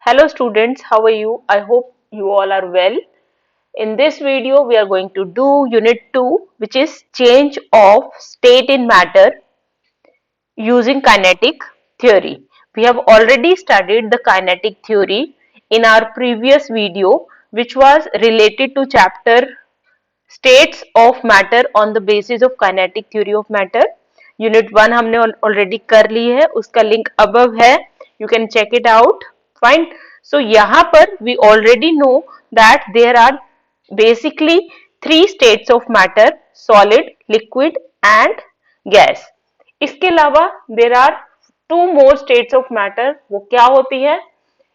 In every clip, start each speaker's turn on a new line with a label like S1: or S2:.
S1: Hello students, how are you? I hope you all are well. In this video, we are going to do Unit 2, which is change of state in matter using kinetic theory. We have already studied the kinetic theory in our previous video, which was related to chapter states of matter on the basis of kinetic theory of matter. Unit 1 हमने already कर ली है, उसका link above है, you can check it out. Fine. So यहाँ पर we already know that there are basically three states of matter: solid, liquid and gas. इसके अलावा there are two more states of matter. वो क्या होती है?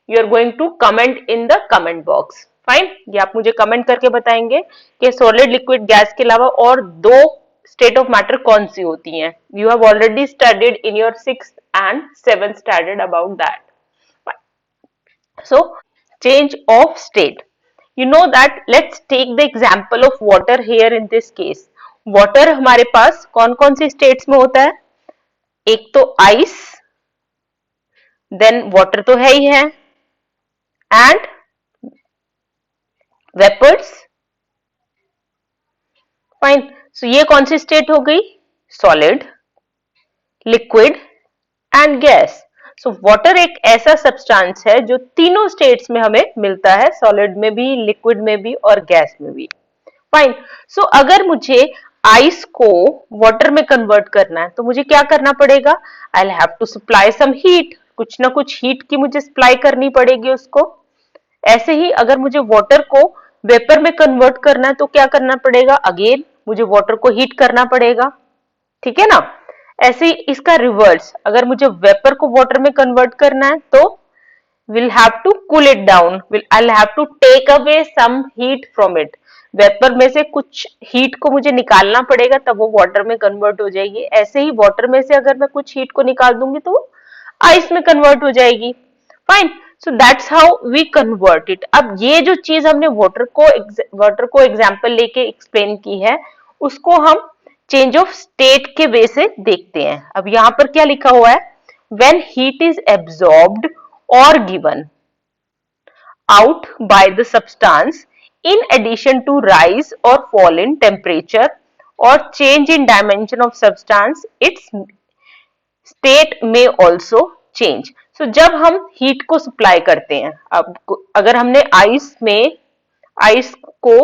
S1: You are going to comment in the comment box. Fine. ये आप मुझे comment करके बताएंगे कि सॉलिड, लिक्विड, गैस के अलावा और दो स्टेट ऑफ मैटर कौन सी होती हैं. You have already studied in your 6th and 7th standard about that. So change of state, you know that. Let's take the example of water here. In this case water हमारे पास कौन कौन सी states में होता है? एक तो ice, then water तो है ही है, and vapors. फाइन. सो ये कौन सी स्टेट हो गई? Solid, liquid and gas. So water एक ऐसा सब्सटेंस है जो तीनों स्टेट्स में हमें मिलता है, सॉलिड में भी, लिक्विड में भी और गैस में भी. फाइन. सो अगर मुझे आइस को वाटर में कन्वर्ट करना है तो मुझे क्या करना पड़ेगा? I will have to supply some heat. कुछ ना कुछ हीट की मुझे सप्लाई करनी पड़ेगी उसको. ऐसे ही अगर मुझे वाटर को वेपर में कन्वर्ट करना है तो क्या करना पड़ेगा? अगेन मुझे वाटर को हीट करना पड़ेगा. ठीक है ना. ऐसे ही इसका रिवर्स, अगर मुझे वेपर को वाटर में कन्वर्ट करना है तो we'll have to cool it down. I'll have to take away some heat from it. Vapour में से कुछ हीट को मुझे निकालना पड़ेगा, तब वो वाटर में कन्वर्ट हो जाएगी. ऐसे ही वाटर में से अगर मैं कुछ हीट को निकाल दूंगी तो वो आइस में कन्वर्ट हो जाएगी. Fine. So that's how we convert it. अब ये जो चीज हमने वाटर को एग्जाम्पल लेके एक्सप्लेन की है, उसको हम चेंज ऑफ स्टेट के वे से देखते हैं. अब यहाँ पर क्या लिखा हुआ है? When heat is absorbed or given out by the substance in addition to rise or fall in temperature or change in dimension of substance, its state may also change. So जब हम हीट को supply करते हैं, अब अगर हमने ice को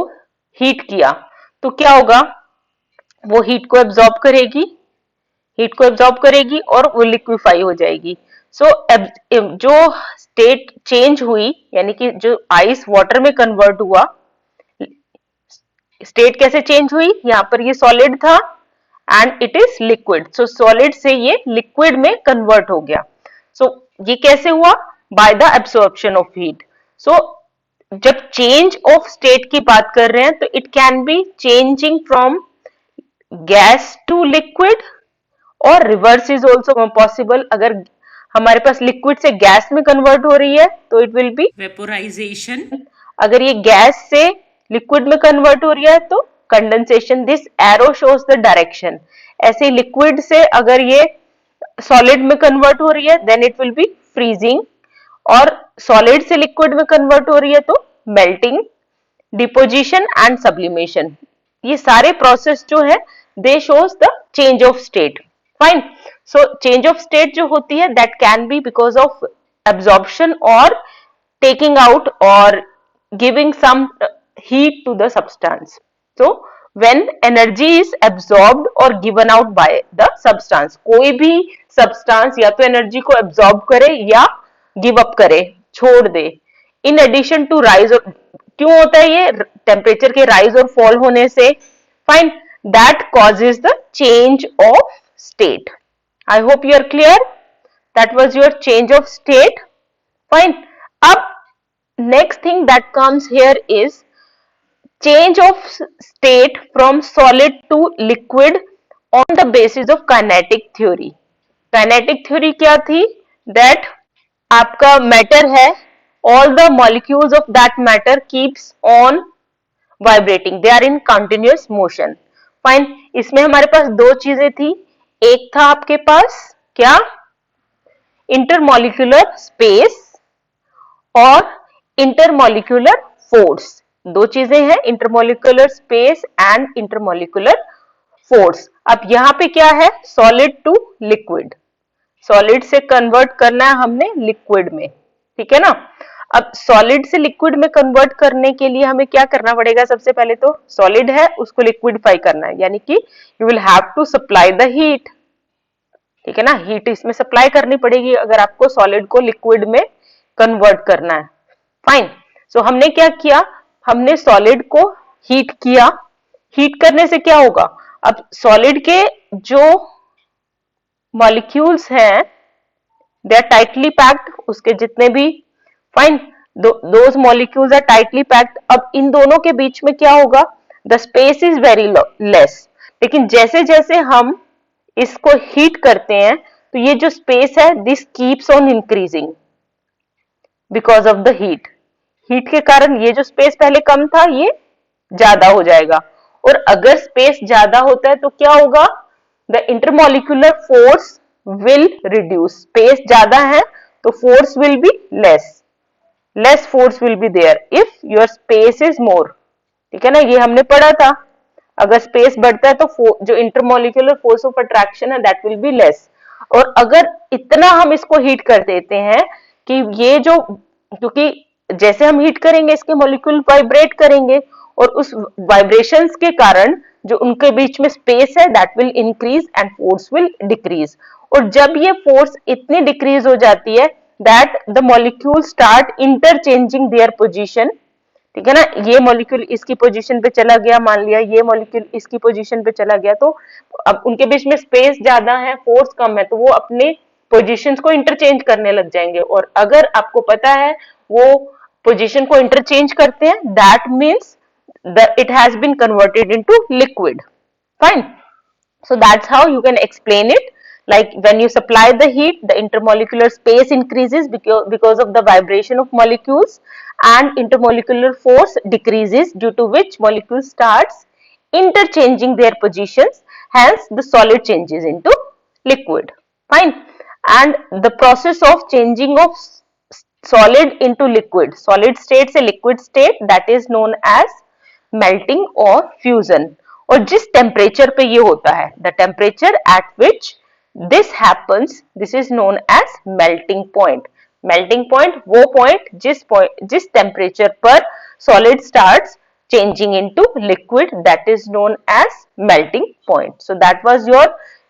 S1: heat किया तो क्या होगा? वो हीट को एब्जॉर्ब करेगी और वो लिक्विफाई हो जाएगी. सो जो स्टेट चेंज हुई, यानी कि जो आइस वाटर में कन्वर्ट हुआ, स्टेट कैसे चेंज हुई? यहाँ पर ये सॉलिड था and it is liquid. So solid से ये लिक्विड में कन्वर्ट हो गया. सो ये कैसे हुआ? By the absorption of heat. So जब चेंज ऑफ स्टेट की बात कर रहे हैं तो it can be changing from gas to liquid और रिवर्स इज ऑल्सो पॉसिबल. अगर हमारे पास लिक्विड से गैस में कन्वर्ट हो रही है तो इट विल बी वेपोराइजेशन. अगर ये गैस से लिक्विड में कन्वर्ट हो रही है तो condensation. This arrow shows the direction. ऐसे लिक्विड से अगर ये सॉलिड में कन्वर्ट हो रही है then it will be freezing, और सॉलिड से लिक्विड में कन्वर्ट हो रही है तो मेल्टिंग, डिपोजिशन एंड सब्लिमेशन. ये सारे प्रोसेस जो है they shows the change of state. Fine. So change of state जो होती है that can be because of absorption और टेकिंग आउट और giving some heat to the substance. So when energy is absorbed or given out by the substance, कोई भी substance या तो energy को absorb करे या give up करे, छोड़ दे. In addition to rise और क्यों होता है ये? टेम्परेचर के rise और fall होने से. Fine. That causes the change of state. I hope you are clear. That was your change of state. Fine. अब next thing that comes here is change of state from solid to liquid on the basis of kinetic theory. Kinetic theory क्या थी? That आपका matter है, all the molecules of that matter keeps on vibrating. They are in continuous motion. Fine. इसमें हमारे पास दो चीजें थी. एक था आपके पास क्या? इंटरमॉलिक्यूलर स्पेस, और इंटरमोलिकुलर फोर्स। दो चीजें हैं, intermolecular space and intermolecular force. अब यहाँ पे क्या है, सॉलिड टू लिक्विड, सॉलिड से कन्वर्ट करना है हमने लिक्विड में, ठीक है ना। अब सॉलिड से लिक्विड में कन्वर्ट करने के लिए हमें क्या करना पड़ेगा, सबसे पहले तो सॉलिड है उसको लिक्विडिफाई करना है, यानी कि you will have to supply the heat, ठीक है ना। हीट इसमें सप्लाई करनी पड़ेगी अगर आपको सॉलिड को लिक्विड में कन्वर्ट करना है। फाइन, सो हमने क्या किया, हमने सॉलिड को हीट किया। हीट करने से क्या होगा, अब सॉलिड के जो मॉलिक्यूल्स हैं दे आर टाइटली पैक्ड, उसके जितने भी, fine, those molecules are tightly packed. अब इन दोनों के बीच में क्या होगा, the space is very less, लेकिन जैसे जैसे हम इसको हीट करते हैं तो ये जो स्पेस है this keeps on increasing because of the heat. Heat के कारण ये जो स्पेस पहले कम था ये ज्यादा हो जाएगा, और अगर स्पेस ज्यादा होता है तो क्या होगा, the intermolecular force will reduce. Space ज्यादा है तो force will be less force will be there if your space is more, ठीक है ना, ये हमने पढ़ा था। अगर स्पेस बढ़ता है तो जो इंटरमोलिकुलर फोर्स ऑफ अट्रैक्शन है दैट विल बी लेस। और अगर इतना हम इसको हीट कर देते हैं कि ये जो, क्योंकि जैसे हम हीट करेंगे इसके मॉलिक्यूल वाइब्रेट करेंगे, और उस वाइब्रेशंस के कारण जो उनके बीच में स्पेस है that will increase and force will decrease. और जब ये फोर्स इतनी डिक्रीज हो जाती है that the molecule start interchanging their position, ठीक है ना, ये मॉलिक्यूल इसकी पोजीशन पे चला गया, मान लिया ये मॉलिक्यूल इसकी पोजीशन पे चला गया, तो अब उनके बीच में स्पेस ज्यादा है फोर्स कम है तो वो अपने पोजीशंस को इंटरचेंज करने लग जाएंगे। और अगर आपको पता है वो पोजीशन को इंटरचेंज करते हैं that means it has been converted into liquid. Fine, so that's how you can explain it, like when you supply the heat the intermolecular space increases because of the vibration of molecules, and intermolecular force decreases due to which molecule starts interchanging their positions, hence the solid changes into liquid. Fine, and the process of changing of solid into liquid, solid state से liquid state, that is known as melting और fusion। और जिस temperature पे ये होता है, the temperature at which this happens, this is known as melting point। melting point वो point जिस टेम्परेचर पर solid starts changing into liquid, that is known as melting point। so that was your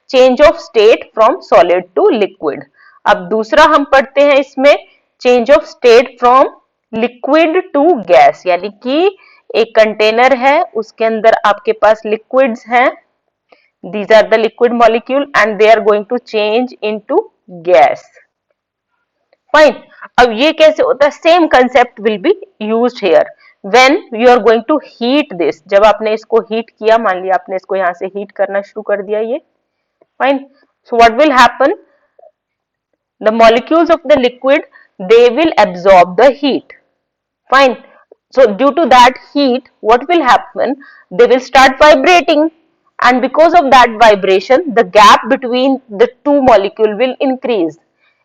S1: change of state from solid to liquid। अब दूसरा हम पढ़ते हैं इसमें change of state from liquid to gas, यानी कि एक कंटेनर है उसके अंदर आपके पास लिक्विड्स हैं, these are the liquid molecule and they are going to change into gas। Fine, अब ये कैसे होता है, same concept will be used here when you are going to heat this. जब आपने इसको हीट किया, मान लिया आपने इसको यहां से हीट करना शुरू कर दिया ये, fine, so what will happen, the molecules of the liquid they will absorb the heat। Fine, so due to that heat what will happen, they will start vibrating, and because of that vibration the gap between the two molecules will increase।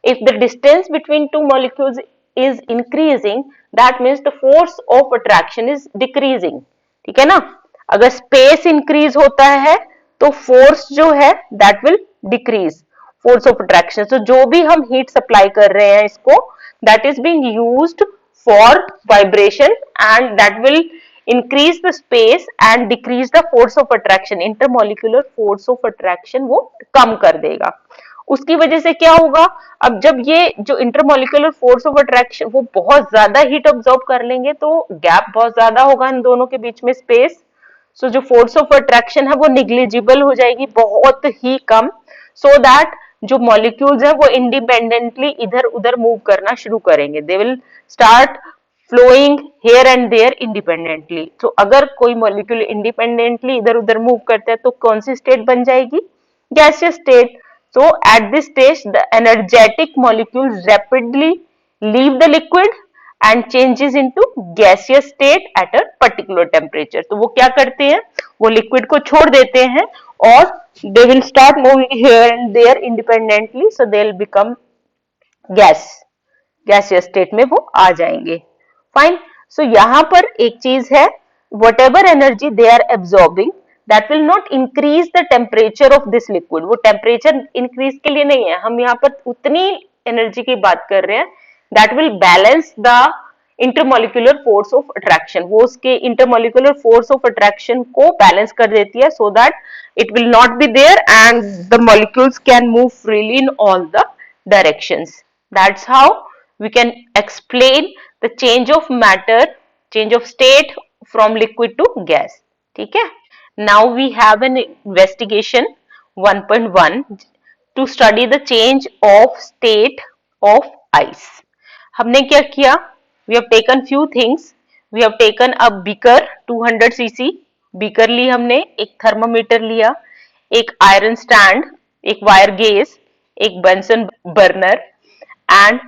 S1: if the distance between two molecules is increasing that means the force of attraction is decreasing, ठीक है ना। अगर space increase होता है तो force जो है that will decrease, force of attraction। so जो भी हम heat supply कर रहे हैं इसको, that is being used for vibration and that will increase the space and decrease the force of attraction। intermolecular force of attraction वो कम कर देगा। उसकी वजह से क्या होगा, अब जब ये जो इंटरमोलिकुलर फोर्स ऑफ अट्रैक्शन वो बहुत ज्यादा हीट ऑब्जॉर्ब कर लेंगे तो गैप बहुत ज्यादा होगा इन दोनों के बीच में स्पेस, सो जो फोर्स ऑफ अट्रैक्शन है वो निग्लिजिबल हो जाएगी, बहुत ही कम, सो दैट जो मॉलिक्यूल्स है वो इंडिपेंडेंटली इधर उधर मूव करना शुरू करेंगे, they will start flowing here and there independently. तो अगर कोई मॉलिक्यूल इंडिपेंडेंटली इधर उधर मूव करता है तो कौन सी स्टेट बन जाएगी, gaseous state. So at this stage the energetic molecules rapidly leave the liquid and changes into gaseous state at a particular temperature। तो वो क्या करते हैं, वो लिक्विड को छोड़ देते हैं और they will start moving here and there independently, so they will become gas। Gaseous state में वो आ जाएंगे। फाइन। सो यहाँ पर एक चीज है, whatever energy they are absorbing that will not increase the temperature of this liquid. वो temperature increase के लिए नहीं है, हम यहाँ पर उतनी एनर्जी की बात कर रहे हैं that will balance the intermolecular force of attraction. वो उसके इंटरमोलिकुलर फोर्स ऑफ अट्रैक्शन को बैलेंस कर देती है so that it will not be there and the molecules can move freely in all the directions. That's how we can explain the change of matter, change of state from liquid to gas. ठीक है? Now we have an investigation 1.1 to study the change of state of ice. हमने क्या किया? We have taken few things. We have taken a beaker 200 cc beaker ली हमने, एक thermometer लिया, एक iron stand, एक वायर गेज, एक Benson burner and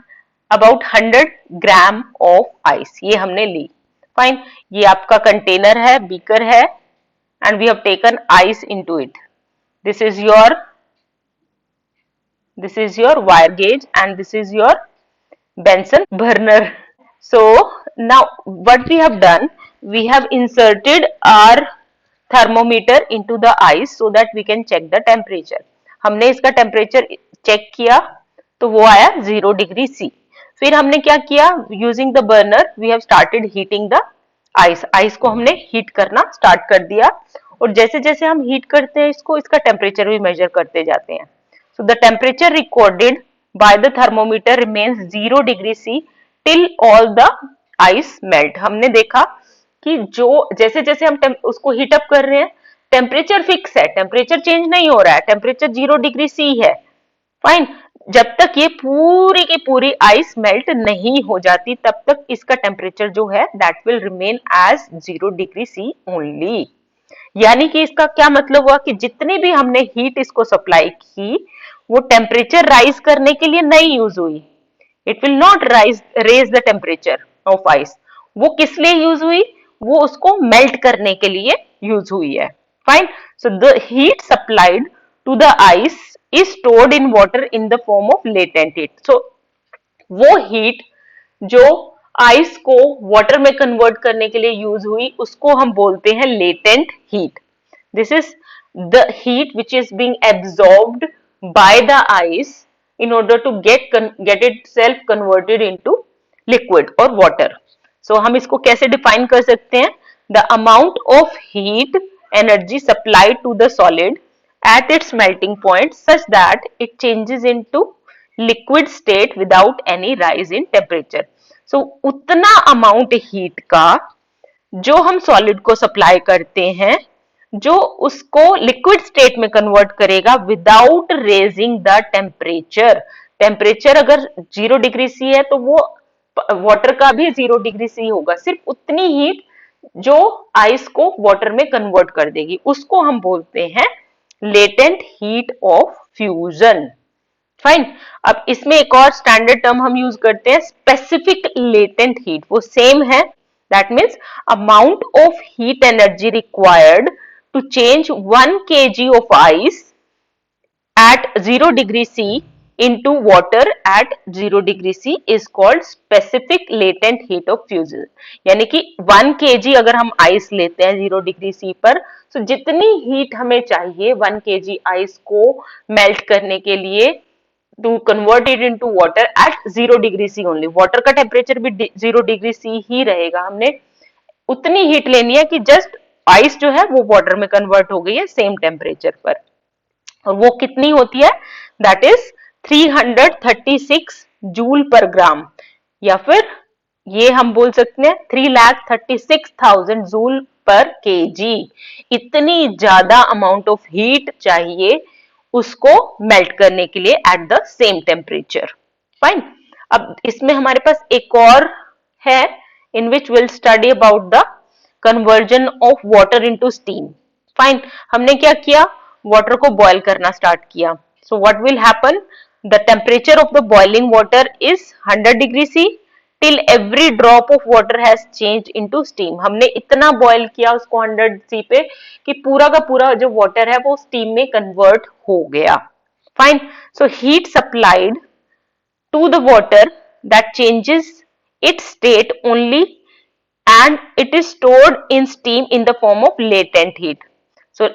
S1: about 100 gram of ice, ये हमने ली। फाइन। ये आपका कंटेनर है, बीकर है and we have taken ice into it. This is your wire gauze and this is your Benson burner. So now what we have done, we have inserted our thermometer into the ice so that we can check the temperature. हमने इसका temperature check किया तो वो आया 0 degree सी। फिर हमने क्या किया, using the burner we have started heating the ice. Ice को हमने हीट करना स्टार्ट कर दिया और जैसे जैसे हम हीट करते हैं इसको, इसका टेम्परेचर भी मेजर करते जाते हैं। So the temperature recorded by the thermometer remains 0 degree C till all the ice melt. हमने देखा कि जो जैसे जैसे हम उसको हीट अप कर रहे हैं, टेम्परेचर फिक्स है, टेम्परेचर चेंज नहीं हो रहा है, टेम्परेचर 0 डिग्री सी है। फाइन। जब तक ये पूरी की पूरी आइस मेल्ट नहीं हो जाती तब तक इसका टेम्परेचर जो है that will remain as 0 degree C only. यानी कि इसका क्या मतलब हुआ कि जितनी भी हमने हीट इसको सप्लाई की वो टेम्परेचर राइज करने के लिए नहीं यूज हुई। It will not raise the temperature of ice. वो किस लिए यूज हुई, वो उसको मेल्ट करने के लिए यूज हुई है। Fine. So the heat supplied to the ice is stored in water in the form of latent heat. So वो हीट जो आइस को वाटर में कन्वर्ट करने के लिए यूज हुई उसको हम बोलते हैं latent heat. This is the heat which is being absorbed by the ice in order to get itself converted into liquid or water. So हम इसको कैसे define कर सकते हैं, the amount of heat energy supplied to the solid at its melting point such that it changes into liquid state without any rise in temperature. So उतना amount heat का जो हम solid को supply करते हैं जो उसको लिक्विड स्टेट में कन्वर्ट करेगा without raising the temperature. Temperature अगर 0 डिग्री सी है तो वो वाटर का भी 0 डिग्री सी होगा, सिर्फ उतनी हीट जो आइस को वाटर में कन्वर्ट कर देगी उसको हम बोलते हैं latent heat of fusion. Fine. अब इसमें एक और स्टैंडर्ड टर्म हम यूज करते हैं, स्पेसिफिक लेटेंट हीट। वो सेम है, that means amount of heat energy required to change 1 kg of ice at 0 degree C into water at 0 degree C is called specific latent heat of fusion. यानी कि 1 kg अगर हम ice लेते हैं 0 degree C पर, तो जितनी heat हमें चाहिए 1 kg आइस को मेल्ट करने के लिए to convert it into water at 0 degree C only. Water का टेम्परेचर भी 0 डिग्री C ही रहेगा। हमने उतनी हीट लेनी है कि जस्ट आइस जो है वो वाटर में कन्वर्ट हो गई है सेम टेम्परेचर पर। और वो कितनी होती है, दैट इज 336 जूल पर ग्राम, या फिर ये हम बोल सकते हैं 3,36,000 जूल पर केजी। इतनी ज्यादा अमाउंट ऑफ हीट चाहिए उसको मेल्ट करने के लिए at the same temperature. Fine. अब इसमें हमारे पास एक और है in which will study about the conversion of water into steam. Fine. हमने क्या किया, वाटर को बॉयल करना स्टार्ट किया। So what will happen, the temperature of the boiling water is 100 degree C till every drop of water has change into steam. हमने इतना boil किया उसको 100 सी पे कि पूरा का पूरा जो वाटर है वो स्टीम में कन्वर्ट हो गया। Fine. So heat supplied to the water that changes its state only and it is stored in steam in the form of latent heat. So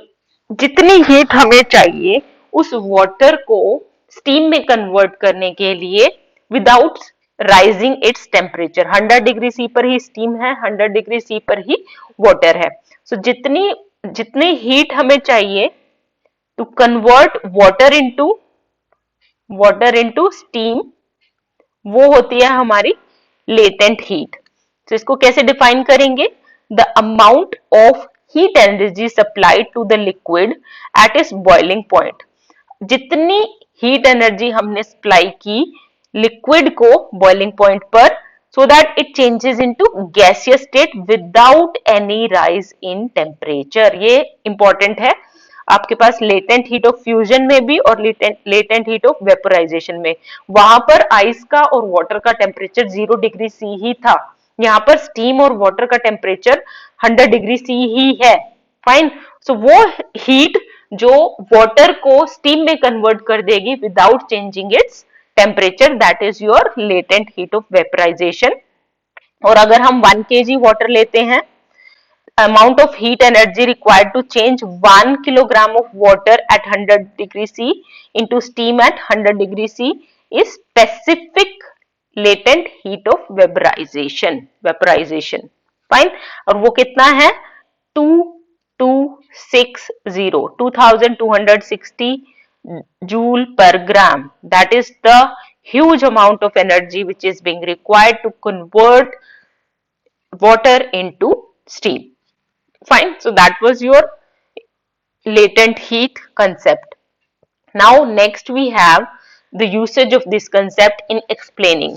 S1: जितनी हीट हमें चाहिए उस वाटर को स्टीम में कन्वर्ट करने के लिए without raising its temperature, 100 degree C पर ही स्टीम है, 100 डिग्री सी पर ही वाटर है. सो जितनी हीट हमें चाहिए to convert water into steam, वो होती है हमारी लेटेंट हीट. तो इसको कैसे डिफाइन करेंगे? The amount of heat energy supplied to the liquid at its boiling point. जितनी हीट एनर्जी हमने सप्लाई की लिक्विड को बॉइलिंग पॉइंट पर, so that it changes into gaseous state without any rise in temperature. ये important है. आपके पास latent heat of fusion में भी और लेटेंट हीट ऑफ वेपोराइजेशन में, वहां पर आइस का और वाटर का टेम्परेचर 0 डिग्री सी ही था. यहाँ पर स्टीम और वाटर का टेम्परेचर 100 डिग्री सी ही है. फाइन. सो वो हीट जो वाटर को स्टीम में कन्वर्ट कर देगी without changing its temperature, that is your latent heat of vaporization. और अगर हम 1 kg वाटर लेते हैं, amount of heat energy required to change 1 kilogram of water at 100 degree C into steam at 100 degree C is specific latent heat of vaporization. Fine. और वो कितना है? 2260 joule per gram. That is the huge amount of energy which is being required to convert water into steam. Fine. So that was your latent heat concept. Now next we have the usage of this concept in explaining.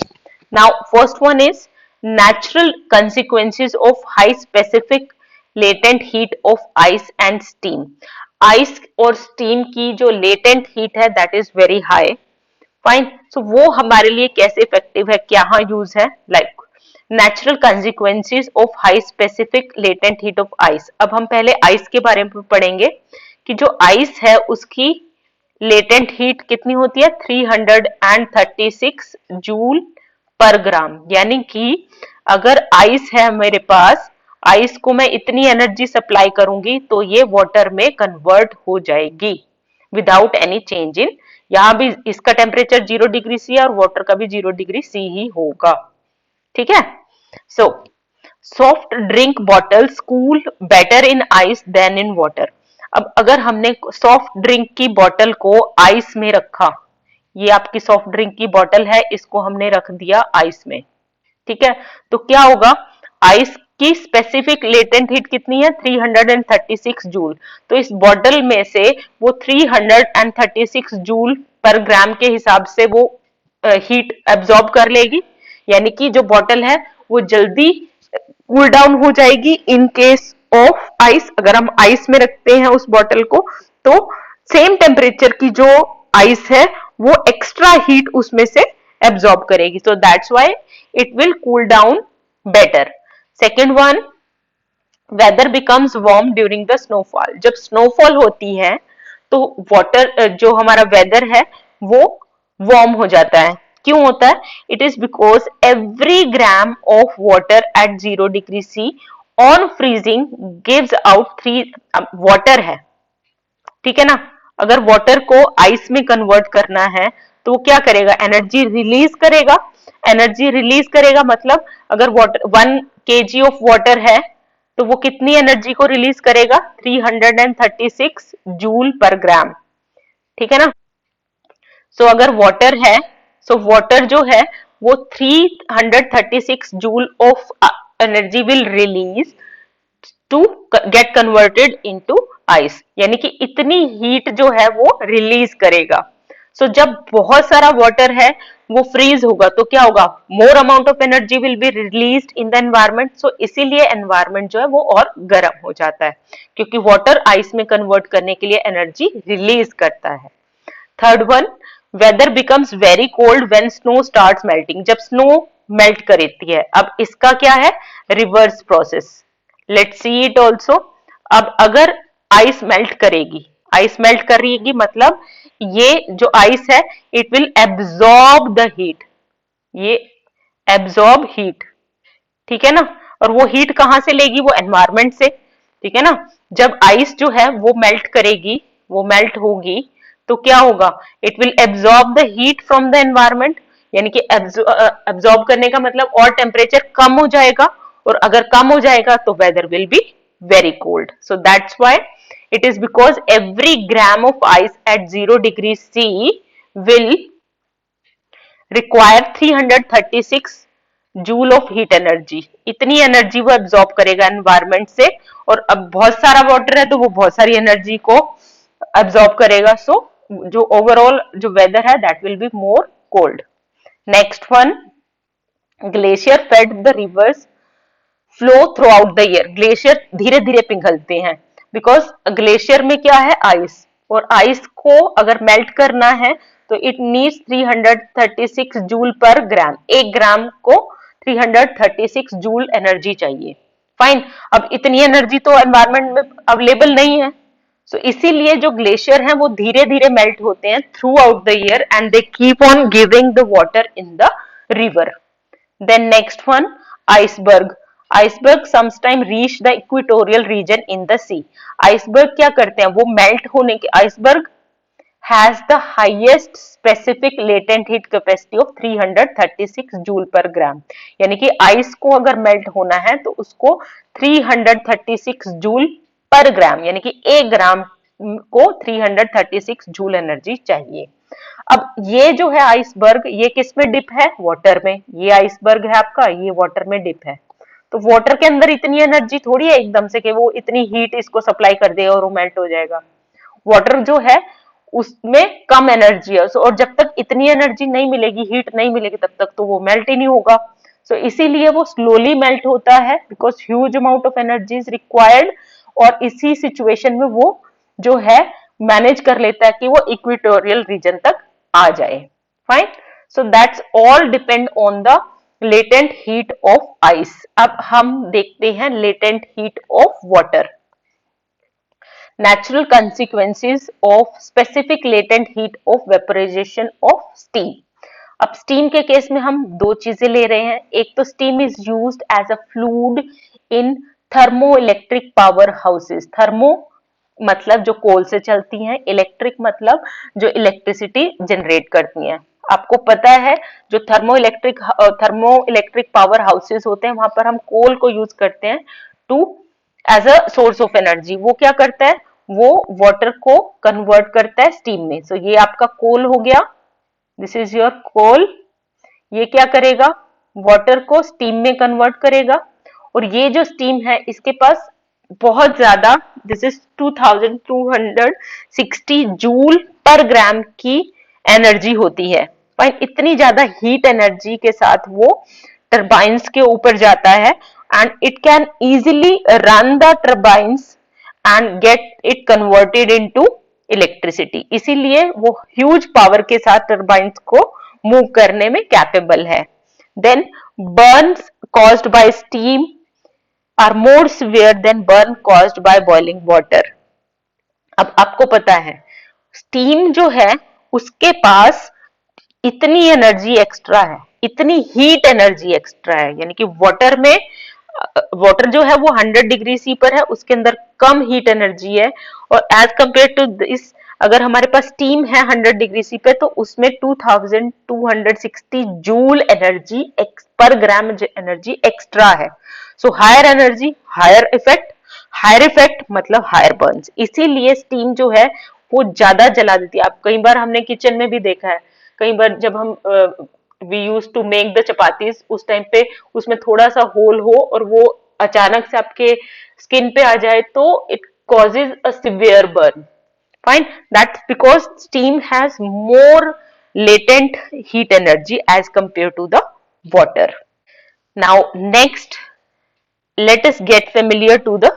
S1: Now first one is natural consequences of high specific latent heat of ice and steam. Ice और steam की जो latent heat है that is very high. Fine. So वो हमारे लिए कैसे effective है, क्या use है? Like natural consequences of high specific latent heat of ice. अब हम पहले आइस के बारे में पढ़ेंगे कि जो आइस है उसकी लेटेंट हीट कितनी होती है? 336 जूल पर ग्राम. यानी कि अगर आइस है मेरे पास, आइस को मैं इतनी एनर्जी सप्लाई करूंगी तो ये वाटर में कन्वर्ट हो जाएगी विदाउट एनी चेंज इन. यहां भी इसका टेम्परेचर 0 डिग्री सी और वाटर का भी 0 डिग्री सी ही होगा. ठीक है. So soft drink bottles cool better in ice than in water. अब अगर हमने सॉफ्ट ड्रिंक की बॉटल को आइस में रखा, ये आपकी सॉफ्ट ड्रिंक की बॉटल है, इसको हमने रख दिया आइस में. ठीक है. तो क्या होगा? आइस की स्पेसिफिक लेटेंट हीट कितनी है? 336 जूल. तो इस बॉटल में से वो 336 जूल पर ग्राम के हिसाब से वो हीट एब्जॉर्ब कर लेगी. यानी कि जो बॉटल है वो जल्दी कूल डाउन हो जाएगी इन केस ऑफ आइस. अगर हम आइस में रखते हैं उस बॉटल को तो सेम टेम्परेचर की जो आइस है वो एक्स्ट्रा हीट उसमें से एब्जॉर्ब करेगी. So that's why it will cool down better. Second one, weather becomes warm during the snowfall. जब स्नोफॉल होती है तो वाटर जो हमारा वेदर है वो वार्म हो जाता है. क्यों होता है? It is because every gram of water at 0 degree C on freezing gives out 3 water है. ठीक है ना. अगर वाटर को आइस में कन्वर्ट करना है तो वो क्या करेगा? एनर्जी रिलीज करेगा. एनर्जी रिलीज करेगा मतलब अगर वाटर 1 kg ऑफ वाटर है तो वो कितनी एनर्जी को रिलीज करेगा? 336 जूल पर ग्राम. ठीक है ना. सो अगर वाटर है, सो वाटर जो है वो 336 joule of energy will release to get converted into ice. यानी कि इतनी हीट जो है वो रिलीज करेगा. सो जब बहुत सारा वाटर है वो फ्रीज होगा तो क्या होगा? More amount of energy will be released in the environment. So इसीलिए एनवायरमेंट जो है वो और गर्म हो जाता है क्योंकि वाटर आइस में कन्वर्ट करने के लिए एनर्जी रिलीज करता है. Third one, weather becomes very cold when snow starts melting. जब स्नो मेल्ट करती है. अब इसका क्या है? Reverse process. Let's see it also. अब अगर आइस मेल्ट करेगी, आइस मेल्ट करेगी मतलब ये जो आइस है it will absorb the heat. ये एब्जॉर्ब हीट, ठीक है ना। और वो हीट कहाँ से लेगी, वो एनवायरमेंट से, ठीक है ना। जब आइस जो है वो मेल्ट करेगी, वो मेल्ट होगी, तो क्या होगा, it will absorb the heat from the environment, यानी कि एब्जॉर्ब करने का मतलब और टेम्परेचर कम हो जाएगा, और अगर कम हो जाएगा तो weather will be very cold. So that's why it is because every gram of ice at 0 degrees C will require 336 joule of heat energy. इतनी एनर्जी वो एब्जॉर्ब करेगा एनवायरमेंट से, और अब बहुत सारा वाटर है तो वो बहुत सारी एनर्जी को एब्जॉर्ब करेगा। सो जो ओवरऑल जो वेदर है that will be more cold. Next one, glacier fed the rivers flow throughout the year. Glacier धीरे धीरे पिघलते हैं, बिकॉज ग्लेशियर में क्या है, आइस, और आइस को अगर मेल्ट करना है तो इट नीड्स 336 जूल पर ग्राम, एक ग्राम को 336 जूल एनर्जी चाहिए। फाइन, अब इतनी एनर्जी तो एनवायरमेंट में अवेलेबल नहीं है, सो इसीलिए जो ग्लेशियर हैं वो धीरे धीरे मेल्ट होते हैं through out the year, and they keep on giving the water in the river. Then next one, iceberg. Iceberg sometimes reach the equatorial region in the sea. Iceberg क्या करते हैं, वो मेल्ट होने के, iceberg has the highest specific latent heat capacity of 336 joule per gram. यानी कि ice को अगर मेल्ट होना है तो उसको 336 जूल पर ग्राम, यानी कि एक ग्राम को 336 जूल एनर्जी चाहिए। अब ये जो है आइसबर्ग, ये किस में डिप है, वाटर में। ये आइसबर्ग है आपका, ये वाटर में डिप है। तो वाटर के अंदर इतनी एनर्जी थोड़ी है एकदम से कि वो इतनी हीट इसको सप्लाई कर देगा और वो मेल्ट हो जाएगा। वाटर जो है उसमें कम एनर्जी है, और जब तक इतनी एनर्जी नहीं मिलेगी, हीट नहीं मिलेगी, तब तक तो वो मेल्ट ही नहीं होगा। सो इसीलिए वो स्लोली मेल्ट होता है, because huge amount of energy is required. और इसी सिचुएशन में वो जो है मैनेज कर लेता है कि वो इक्वेटोरियल रीजन तक आ जाए। Fine, so that's all depend on the latent heat of ice. अब हम देखते हैं latent heat of water. Natural consequences of specific latent heat of vaporization of steam. अब स्टीम के केस में हम दो चीजें ले रहे हैं। एक तो steam is used as a fluid in thermo electric power houses. Thermo मतलब जो कोल से चलती हैं, इलेक्ट्रिक मतलब जो इलेक्ट्रिसिटी जनरेट करती हैं। आपको पता है जो थर्मो इलेक्ट्रिक पावर हाउसेस होते हैं, वहां पर हम कोल को यूज करते हैं to as a source of energy. वो क्या करता है, वो वाटर को कन्वर्ट करता है स्टीम में। सो ये आपका कोल हो गया, दिस इज योर कोल। ये क्या करेगा, वाटर को स्टीम में कन्वर्ट करेगा, और ये जो स्टीम है इसके पास बहुत ज्यादा, दिस इज 2260 जूल पर ग्राम की एनर्जी होती है। फाइन, इतनी ज्यादा हीट एनर्जी के साथ वो टर्बाइंस के ऊपर जाता है, and it can easily run the turbines and get it converted into electricity. इसीलिए वो ह्यूज पावर के साथ टर्बाइंस को मूव करने में कैपेबल है। Then burns caused by steam are more severe than burn caused by boiling water. अब आपको पता है स्टीम जो है उसके पास इतनी एनर्जी एक्स्ट्रा है, इतनी हीट एनर्जी एक्स्ट्रा है, यानी कि वाटर में, वाटर जो है वो 100 डिग्री सी पर है, उसके अंदर कम हीट एनर्जी है। और एज कंपेयर टू दिस, अगर हमारे पास स्टीम है 100 डिग्री सी पे, तो उसमें 2260 जूल एनर्जी पर ग्राम एनर्जी एक्स्ट्रा है। So higher energy higher effect, higher effect मतलब हायर बर्न्स। इसीलिए स्टीम जो है वो ज्यादा जला देती है। आप कई बार हमने किचन में भी देखा है, कई बार जब हम we use to make the chapatis, उस टाइम पे उसमें थोड़ा सा होल हो और वो अचानक से आपके स्किन पे आ जाए तो it causes a severe burn. Fine, that's because steam has more latent heat energy as compared to the water. Now next, let us get familiar to the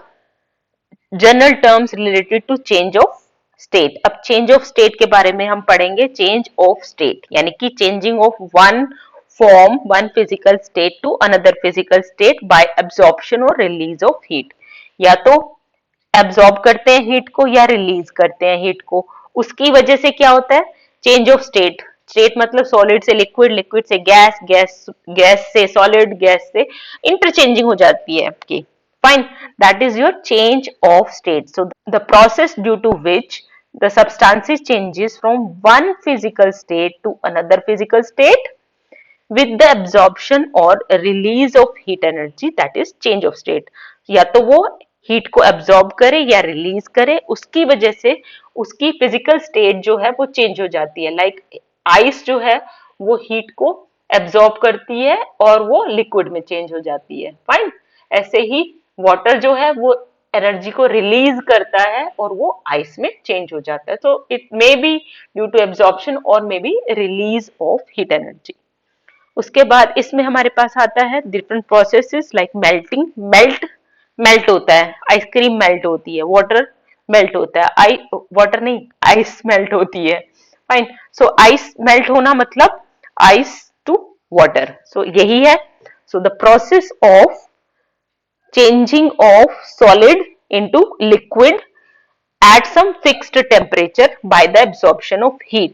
S1: general terms related to change of state. अब change of state के बारे में हम पढ़ेंगे। Change of state यानी कि changing of one form, one physical state to another physical state by absorption और release of heat. या तो एब्जॉर्ब करते हैं हीट को या रिलीज करते हैं हीट को। उसकी वजह से क्या होता है, चेंज ऑफ स्टेट। स्टेट मतलब सॉलिड से लिक्विड, लिक्विड से गैस, गैस से सॉलिड, गैस से इंटरचेंजिंग हो जाती है आपकी. Fine, that is your change of state. So the process due to which the substances changes from one physical state to another physical state with the absorption or release of heat energy, that is change of state. या तो वो heat को absorb करे या release करे, उसकी वजह से उसकी फिजिकल स्टेट जो है वो चेंज हो जाती है. लाइक आइस जो है वो हीट को एब्जॉर्ब करती है और वो लिक्विड में चेंज हो जाती है. फाइन. ऐसे ही वाटर जो है वो एनर्जी को रिलीज करता है और वो आइस में चेंज हो जाता है. So it may be due to absorption और may be release of heat energy. उसके बाद इसमें हमारे पास आता है different processes like melting. Melt होता है, आइसक्रीम मेल्ट होती है, वाटर मेल्ट होता है, वाटर नहीं, आइस मेल्ट होती है. फाइन. सो आइस मेल्ट होना मतलब आइस टू वाटर. सो यही है. सो the process of changing of solid into liquid at some fixed temperature by the absorption of heat.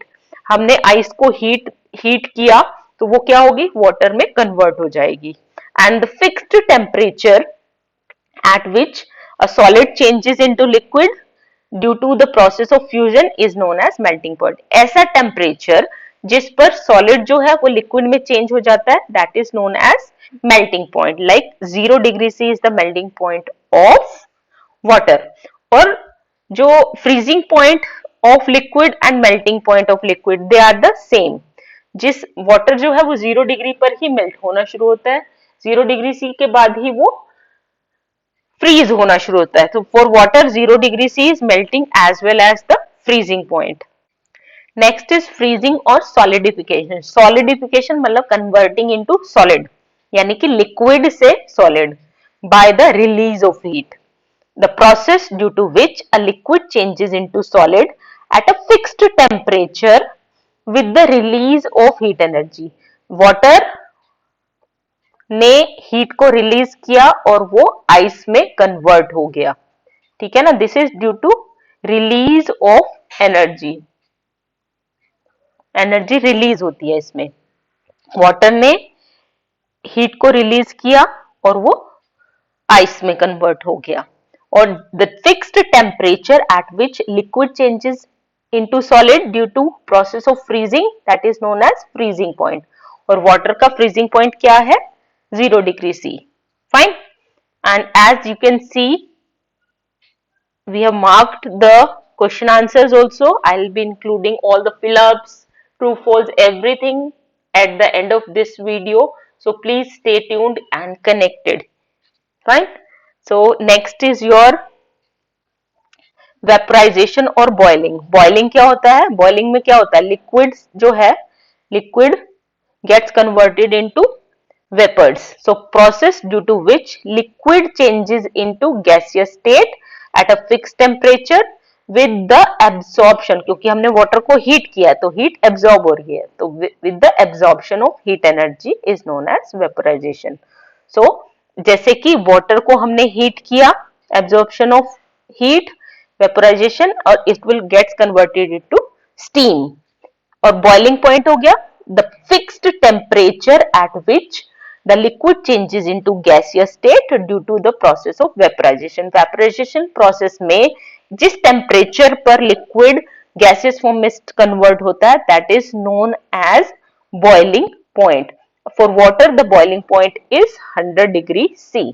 S1: हमने आइस को हीट किया तो वो क्या होगी, वाटर में कन्वर्ट हो जाएगी. And the fixed temperature at which a solid changes into liquid due to the process of fusion is known as melting point. ऐसा टेम्परेचर जिस पर सॉलिड जो है वो लिक्विड में चेंज हो जाता है, that is known as melting point. Like 0 degree C is the melting point of water. और जो freezing point of liquid and melting point of liquid, they are the same. जिस water जो है वो 0 डिग्री पर ही मेल्ट होना शुरू होता है, 0 डिग्री C के बाद ही वो फ्रीज होना शुरू होता है. तो for water 0 degree C is melting as well as the freezing point. Next is freezing और सॉलिडिफिकेशन. सॉलिडिफिकेशन मतलब कन्वर्टिंग इनटू सॉलिड, यानी कि लिक्विड से solid by the release of heat. The process due to which a liquid changes into solid at a fixed temperature with the release of heat energy. Water ने heat को release किया और वो ice में convert हो गया. ठीक है ना. This is due to release of energy. Energy release होती है इसमें. वाटर ने हीट को रिलीज किया और वो आइस में कन्वर्ट हो गया. और the fixed temperature at which liquid changes into solid due to process of freezing, that is known as freezing point. और वाटर का फ्रीजिंग पॉइंट क्या है, 0 degree C. Fine. And as you can see we have marked the question answers also. I'll be including all the fill-ups, true false, everything at the end of this video. So please stay tuned and connected. Fine. So next is your vaporization और boiling. Boiling क्या होता है, boiling में क्या होता है, liquid जो है, liquid gets converted into vapors. So process due to which liquid changes into gaseous state at a fixed temperature with the absorption, क्योंकि हमने वाटर को हीट किया है तो हीट एब्जॉर्ब हो रही है, तो with the absorption of heat energy is known as vaporization. So जैसे कि वाटर को हमने हीट किया, absorption of heat, vaporization, और it will gets converted into steam. और boiling point हो गया the fixed temperature at which the liquid changes into gaseous state due to the process of vaporization. Vaporization process में जिस temperature पर liquid gaseous form में convert होता है, that is known as boiling point. For water the boiling point is 100 degree C.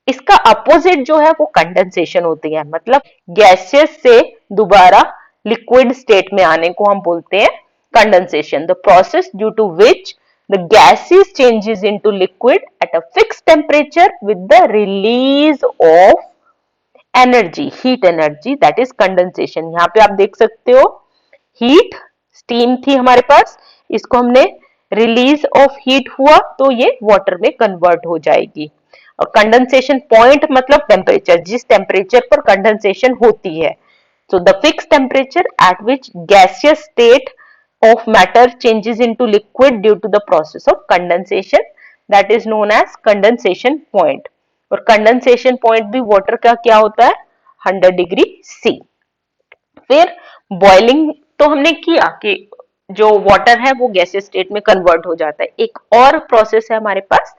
S1: इसका opposite जो है वो कंडेंसेशन होती है, मतलब गैसियस से दोबारा लिक्विड स्टेट में आने को हम बोलते हैं condensation. The process due to which the gases changes into liquid at a fixed temperature with the release of energy, heat energy, that is condensation. यहाँ पे आप देख सकते हो हीट, स्टीम थी हमारे पास, इसको हमने रिलीज ऑफ हीट हुआ तो ये वाटर में कन्वर्ट हो जाएगी. और कंडेंसेशन पॉइंट मतलब टेम्परेचर, जिस टेम्परेचर पर कंडेंसेशन होती है. So the fixed temperature at which gaseous state of matter changes into liquid due to the process of condensation, that is known as condensation point. और condensation point भी water का क्या होता है, 100 डिग्री C. फिर boiling तो हमने किया कि जो वाटर है वो गैसियस स्टेट में कन्वर्ट हो जाता है। एक और प्रोसेस है हमारे पास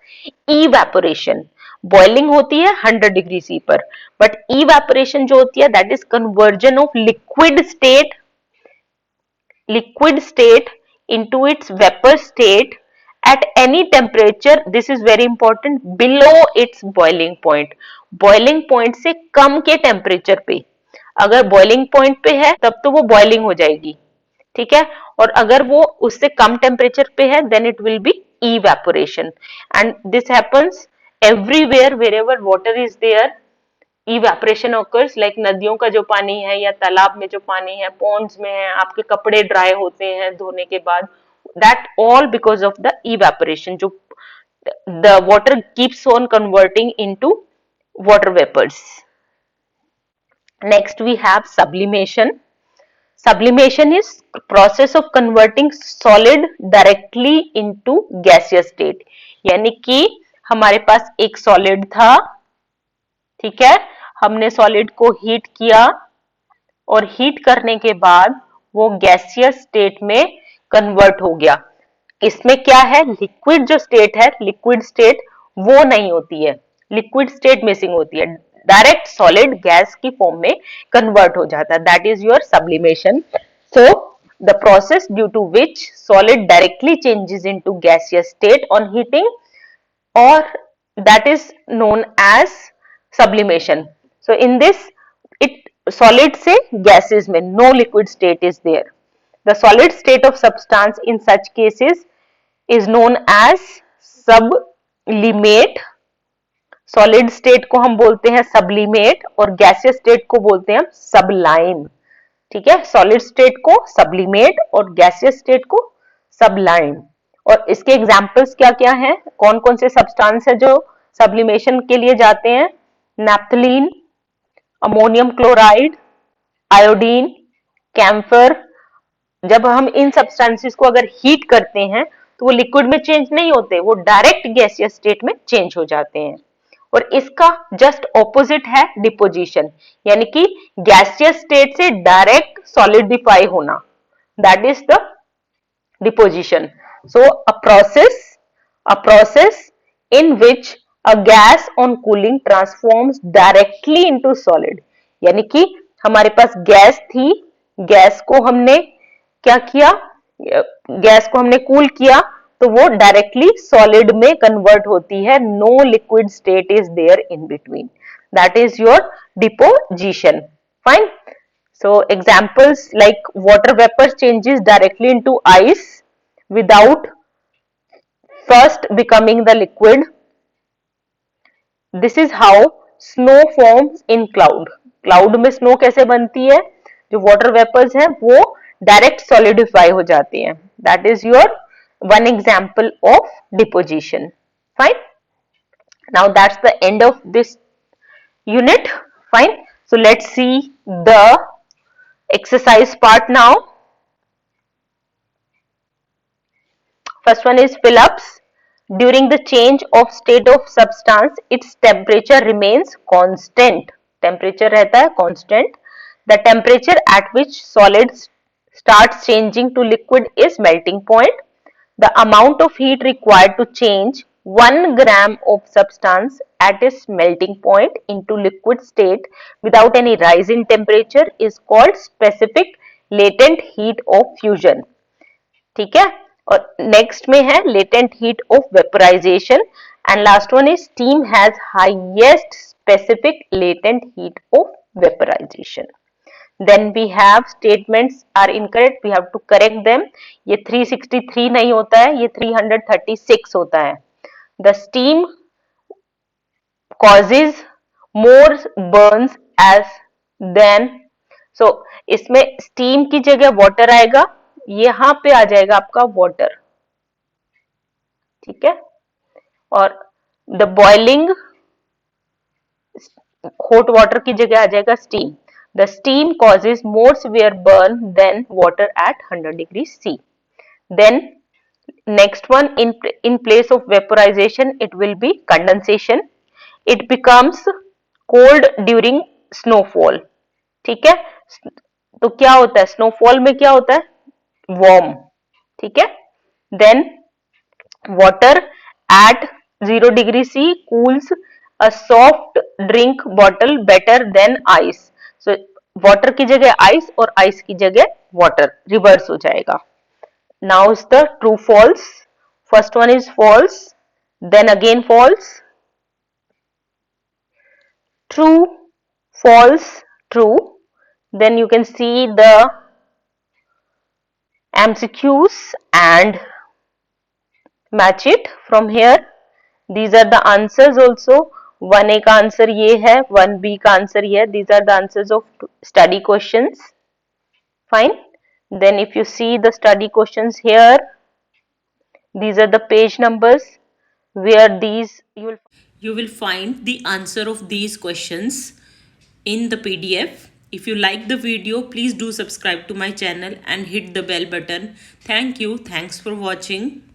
S1: इवेपोरेशन। बॉइलिंग होती है 100 डिग्री सी पर, बट इवेपोरेशन जो होती है that is conversion of liquid state into its vapor state at any temperature, this is very important, below its boiling point। boiling point से कम के टेम्परेचर पे, अगर boiling point पे है तब तो वो boiling हो जाएगी, ठीक है, और अगर वो उससे कम टेम्परेचर पे है then it will be evaporation and this happens everywhere wherever water is there। Evaporation occurs like नदियों का जो पानी है या तालाब में जो पानी है, पॉन्ड्स में है, आपके कपड़े ड्राई होते हैं धोने के बाद, that all because of the evaporation, जो the water keeps on converting into water vapors। Next we have sublimation। Sublimation is process of converting solid directly into gaseous state। यानी कि हमारे पास एक सॉलिड था, ठीक है, हमने सॉलिड को हीट किया और हीट करने के बाद वो गैसियस स्टेट में कन्वर्ट हो गया। इसमें क्या है, लिक्विड जो स्टेट है, लिक्विड स्टेट वो नहीं होती है, लिक्विड स्टेट मिसिंग होती है, डायरेक्ट सॉलिड गैस की फॉर्म में कन्वर्ट हो जाता है, that is your sublimation. So the process due to which solid directly changes into gaseous state on heating, or that is known as sublimation। So in this, it solid से gases में no liquid state is there। The solid state of substance in such cases is known as sublimate। solid state को हम बोलते हैं sublimate और gaseous state को बोलते हैं sublime, ठीक है, solid state को sublimate और gaseous state को sublime। और इसके एग्जाम्पल्स क्या क्या हैं, कौन कौन से सब्सटेंस है जो सब्लिमेशन के लिए जाते हैं, naphthalene, ammonium chloride, iodine, camphor. जब हम इन सब्सटेंसेस को अगर हीट करते हैं तो वो लिक्विड में चेंज नहीं होते, वो डायरेक्ट गैसियस स्टेट में चेंज हो जाते हैं। और इसका जस्ट ऑपोजिट है डिपोजिशन, यानी कि गैसियस स्टेट से डायरेक्ट सॉलिडिफाई होना, that is the deposition. So a process in which a gas on cooling transforms directly into solid। यानी कि हमारे पास गैस थी, गैस को हमने क्या किया, गैस को हमने कूल किया तो वो डायरेक्टली सॉलिड में कन्वर्ट होती है, no liquid state is there in between, that is your deposition. Fine. So examples like water vapor changes directly into ice without first becoming the liquid। This is how snow forms in cloud। Cloud में snow कैसे बनती है, जो water vapours हैं वो direct solidify हो जाती हैं, that is your one example of deposition. Fine, now that's the end of this unit. Fine, so let's see the exercise part now। First one is fill-ups। During the change of state of substance, its temperature remains constant। Temperature रहता है constant। The temperature at which solid starts changing to liquid is melting point। The amount of heat required to change 1 gram of substance at its melting point into liquid state without any rise in temperature is called specific latent heat of fusion। ठीक है, और next में है latent heat of vaporization and last one is steam has highest specific latent heat of vaporization। Then we have statements are incorrect, we have to correct them। ये 363 नहीं होता है, ये 336 होता है। The steam causes more burns as than। So इसमें steam की जगह water आएगा, यहां पे आ जाएगा आपका water, ठीक है, और the boiling hot water की जगह आ जाएगा steam। The steam causes more severe burn than water at 100 degrees C। Then next one, in place of vaporization it will be condensation। It becomes cold during snowfall। ठीक है, तो क्या होता है, snowfall में क्या होता है, warm। ठीक है। Then water at 0 degree C cools a soft drink bottle better than ice. So water की जगह ice और ice की जगह water, reverse हो जाएगा. Now is the true false. First one is false, then again false, true, false, true. Then you can see the MCQs and match it from here. These are the answers also. 1A का answer ये है, 1B का answer ये है. These are the answers of study questions. Fine. Then if you see the study questions here, these are the page numbers where these you will find the answer of these questions in the PDF. If you like the video, please do subscribe to my channel and hit the bell button. Thank you. Thanks for watching.